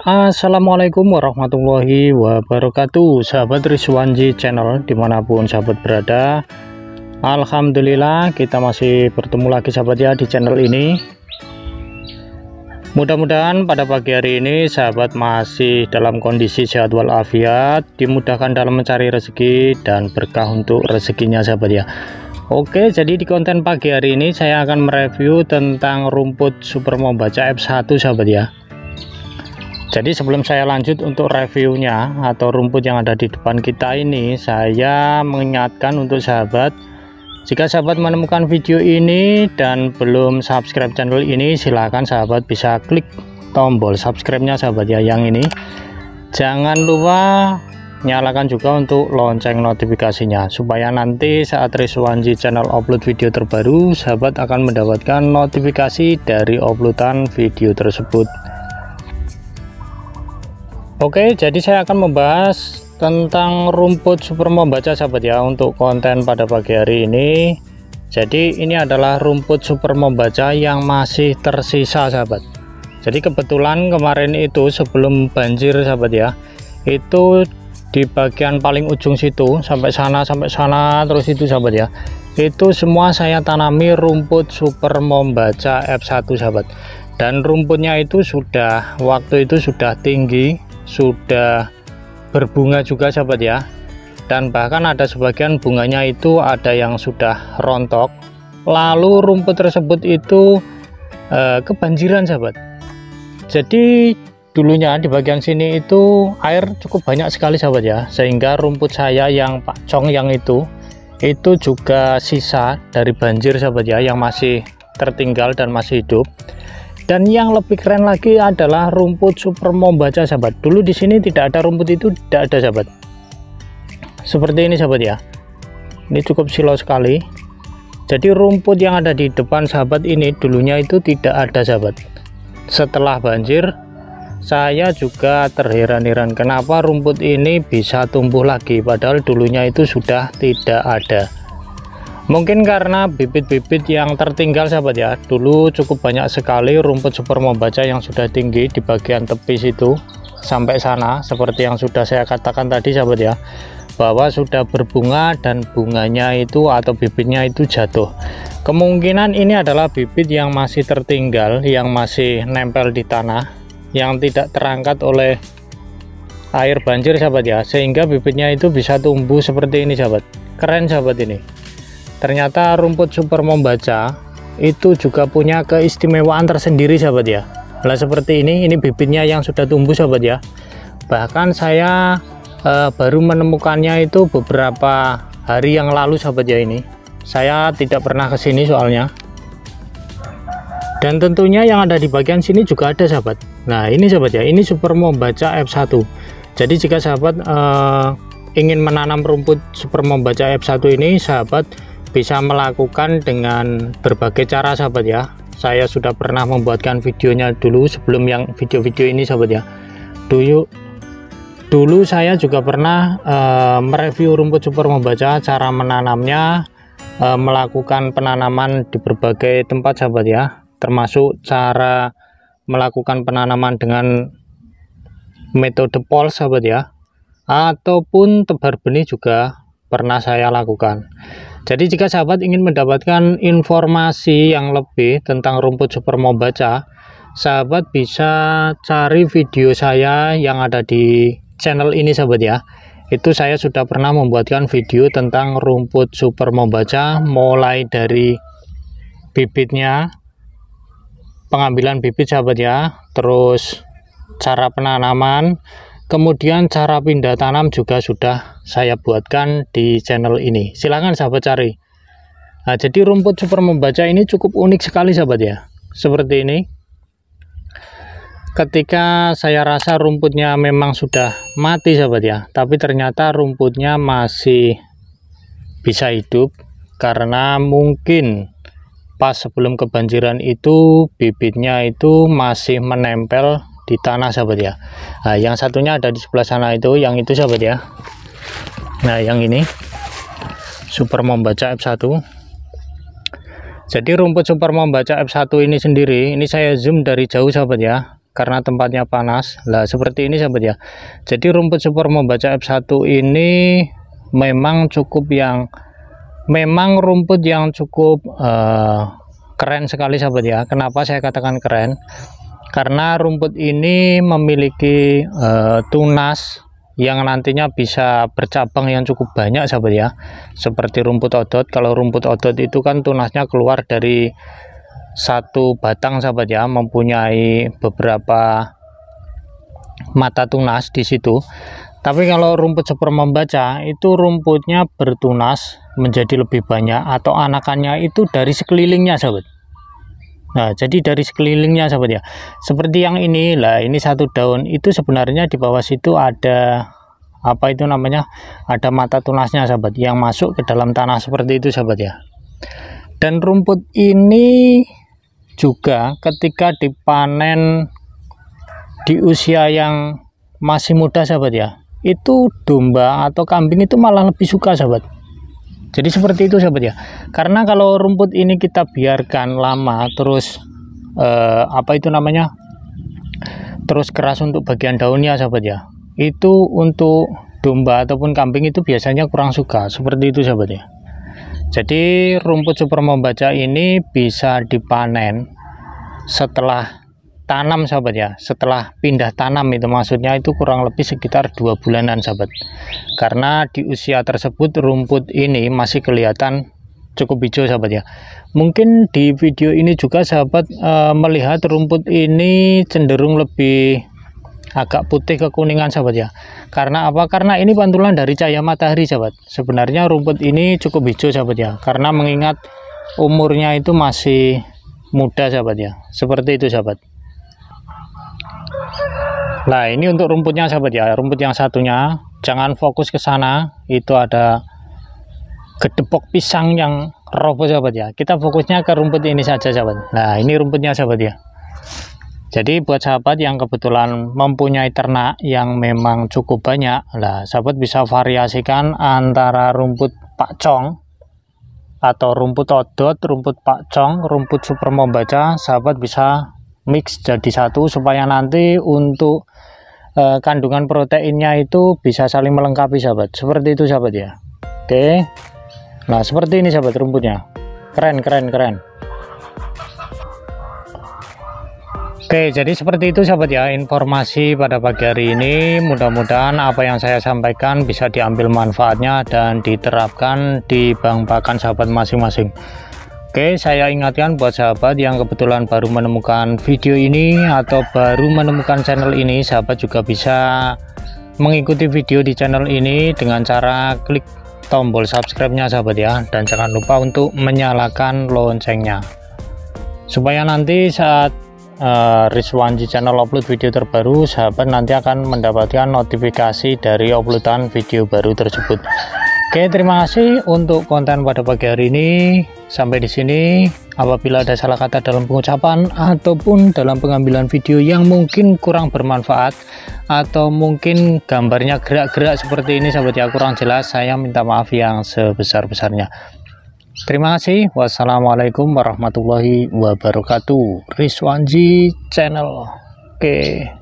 Assalamualaikum warahmatullahi wabarakatuh, sahabat Rizwanji channel dimanapun sahabat berada. Alhamdulillah kita masih bertemu lagi sahabat ya di channel ini. Mudah-mudahan pada pagi hari ini sahabat masih dalam kondisi sehat walafiat, dimudahkan dalam mencari rezeki dan berkah untuk rezekinya sahabat ya. Oke, jadi di konten pagi hari ini saya akan mereview tentang rumput Super Mombaca F1 sahabat ya. Jadi sebelum saya lanjut untuk reviewnya atau rumput yang ada di depan kita ini, saya mengingatkan untuk sahabat, jika sahabat menemukan video ini dan belum subscribe channel ini, silahkan sahabat bisa klik tombol subscribe-nya sahabat ya, yang ini. Jangan lupa nyalakan juga untuk lonceng notifikasinya, supaya nanti saat Rizwanji channel upload video terbaru, sahabat akan mendapatkan notifikasi dari uploadan video tersebut. Oke, jadi saya akan membahas tentang rumput Super Mombaca sahabat ya untuk konten pada pagi hari ini. Jadi ini adalah rumput Super Mombaca yang masih tersisa sahabat. Jadi kebetulan kemarin itu sebelum banjir sahabat ya, itu di bagian paling ujung situ sampai sana terus itu sahabat ya, itu semua saya tanami rumput Super Mombaca F1 sahabat. Dan rumputnya itu sudah waktu itu sudah tinggi, sudah berbunga juga sahabat ya, dan bahkan ada sebagian bunganya itu ada yang sudah rontok. Lalu rumput tersebut itu kebanjiran sahabat. Jadi dulunya di bagian sini itu air cukup banyak sekali sahabat ya, sehingga rumput saya yang pakcong yang itu juga sisa dari banjir sahabat ya, yang masih tertinggal dan masih hidup. Dan yang lebih keren lagi adalah rumput Super Mombaca sahabat. Dulu di sini tidak ada rumput itu, tidak ada sahabat. Seperti ini sahabat ya. Ini cukup silau sekali. Jadi rumput yang ada di depan sahabat ini dulunya itu tidak ada sahabat. Setelah banjir, saya juga terheran-heran kenapa rumput ini bisa tumbuh lagi, padahal dulunya itu sudah tidak ada. Mungkin karena bibit-bibit yang tertinggal sahabat ya. Dulu cukup banyak sekali rumput Super Mombaca yang sudah tinggi di bagian tepi situ sampai sana, seperti yang sudah saya katakan tadi sahabat ya, bahwa sudah berbunga dan bunganya itu atau bibitnya itu jatuh. Kemungkinan ini adalah bibit yang masih tertinggal, yang masih nempel di tanah, yang tidak terangkat oleh air banjir sahabat ya, sehingga bibitnya itu bisa tumbuh seperti ini sahabat. Keren sahabat ini. Ternyata rumput Super Mombaca itu juga punya keistimewaan tersendiri sahabat ya. Nah seperti ini bibitnya yang sudah tumbuh sahabat ya. Bahkan saya baru menemukannya itu beberapa hari yang lalu sahabat ya. Ini saya tidak pernah kesini soalnya. Dan tentunya yang ada di bagian sini juga ada sahabat. Nah ini sahabat ya, ini Super Mombaca F1. Jadi jika sahabat ingin menanam rumput Super Mombaca F1 ini, sahabat bisa melakukan dengan berbagai cara sahabat ya. Saya sudah pernah membuatkan videonya dulu sebelum yang video-video ini sahabat ya. Dulu saya juga pernah mereview rumput Super Mombaca, cara menanamnya, melakukan penanaman di berbagai tempat sahabat ya, termasuk cara melakukan penanaman dengan metode pol sahabat ya, ataupun tebar benih juga pernah saya lakukan. Jadi jika sahabat ingin mendapatkan informasi yang lebih tentang rumput Super Mombaca, sahabat bisa cari video saya yang ada di channel ini sahabat ya. Itu saya sudah pernah membuatkan video tentang rumput Super Mombaca, mulai dari bibitnya, pengambilan bibit sahabat ya, terus cara penanaman, kemudian cara pindah tanam juga sudah saya buatkan di channel ini. Silahkan sahabat cari. Nah jadi rumput Super Mombaca ini cukup unik sekali sahabat ya. Seperti ini. Ketika saya rasa rumputnya memang sudah mati sahabat ya, tapi ternyata rumputnya masih bisa hidup, karena mungkin pas sebelum kebanjiran itu bibitnya itu masih menempel di tanah sahabat ya. Nah yang satunya ada di sebelah sana itu, yang itu sahabat ya. Nah yang ini Super Mombaca F1. Jadi rumput Super Mombaca F1 ini sendiri, ini saya zoom dari jauh sahabat ya. karena tempatnya panas. Lah seperti ini sahabat ya. Jadi rumput super membaca F1 ini memang rumput yang cukup keren sekali sahabat ya. Kenapa saya katakan keren? Karena rumput ini memiliki tunas yang nantinya bisa bercabang yang cukup banyak sahabat ya, seperti rumput odot. Kalau rumput odot itu kan tunasnya keluar dari satu batang sahabat ya, mempunyai beberapa mata tunas di situ. Tapi kalau rumput super membaca itu rumputnya bertunas menjadi lebih banyak, atau anakannya itu dari sekelilingnya sahabat. Nah, jadi dari sekelilingnya sahabat ya. Seperti yang ini lah, ini satu daun itu sebenarnya di bawah situ ada apa itu namanya? Ada mata tunasnya sahabat yang masuk ke dalam tanah seperti itu sahabat ya. Dan rumput ini juga ketika dipanen di usia yang masih muda sahabat ya, itu domba atau kambing itu malah lebih suka sahabat. Jadi seperti itu sahabat ya. Karena kalau rumput ini kita biarkan lama terus apa itu namanya, terus keras untuk bagian daunnya sahabat ya, itu untuk domba ataupun kambing itu biasanya kurang suka. Seperti itu sahabat ya. Jadi rumput super membaca ini bisa dipanen setelah tanam sahabat ya, setelah pindah tanam, itu maksudnya itu kurang lebih sekitar 2 bulanan sahabat. Karena di usia tersebut rumput ini masih kelihatan cukup hijau sahabat ya. Mungkin di video ini juga sahabat melihat rumput ini cenderung lebih agak putih kekuningan sahabat ya. Karena apa? Karena ini pantulan dari cahaya matahari sahabat. Sebenarnya rumput ini cukup hijau sahabat ya, karena mengingat umurnya itu masih muda sahabat ya. Seperti itu sahabat. Nah, ini untuk rumputnya sahabat ya. Rumput yang satunya jangan fokus ke sana, itu ada gedepok pisang yang roboh sahabat ya. Kita fokusnya ke rumput ini saja sahabat. Nah, ini rumputnya sahabat ya. Jadi buat sahabat yang kebetulan mempunyai ternak yang memang cukup banyak, lah sahabat bisa variasikan antara rumput pakcong atau rumput odot, rumput pakcong, rumput super membaca. Sahabat bisa mix jadi satu supaya nanti untuk kandungan proteinnya itu bisa saling melengkapi sahabat. Seperti itu sahabat ya. Oke. Nah, seperti ini sahabat rumputnya. Keren. Oke, jadi seperti itu sahabat ya informasi pada pagi hari ini. Mudah-mudahan apa yang saya sampaikan bisa diambil manfaatnya dan diterapkan di bank pakan sahabat masing-masing. Oke, saya ingatkan buat sahabat yang kebetulan baru menemukan video ini atau baru menemukan channel ini, sahabat juga bisa mengikuti video di channel ini dengan cara klik tombol subscribe-nya sahabat ya, dan jangan lupa untuk menyalakan loncengnya supaya nanti saat Rizwanji channel upload video terbaru, sahabat nanti akan mendapatkan notifikasi dari uploadan video baru tersebut. Oke, terima kasih untuk konten pada pagi hari ini. Sampai di sini. Apabila ada salah kata dalam pengucapan ataupun dalam pengambilan video yang mungkin kurang bermanfaat, atau mungkin gambarnya gerak-gerak seperti ini sahabat ya, kurang jelas, saya minta maaf yang sebesar-besarnya. Terima kasih. Wassalamualaikum warahmatullahi wabarakatuh. Rizwanji channel. Oke.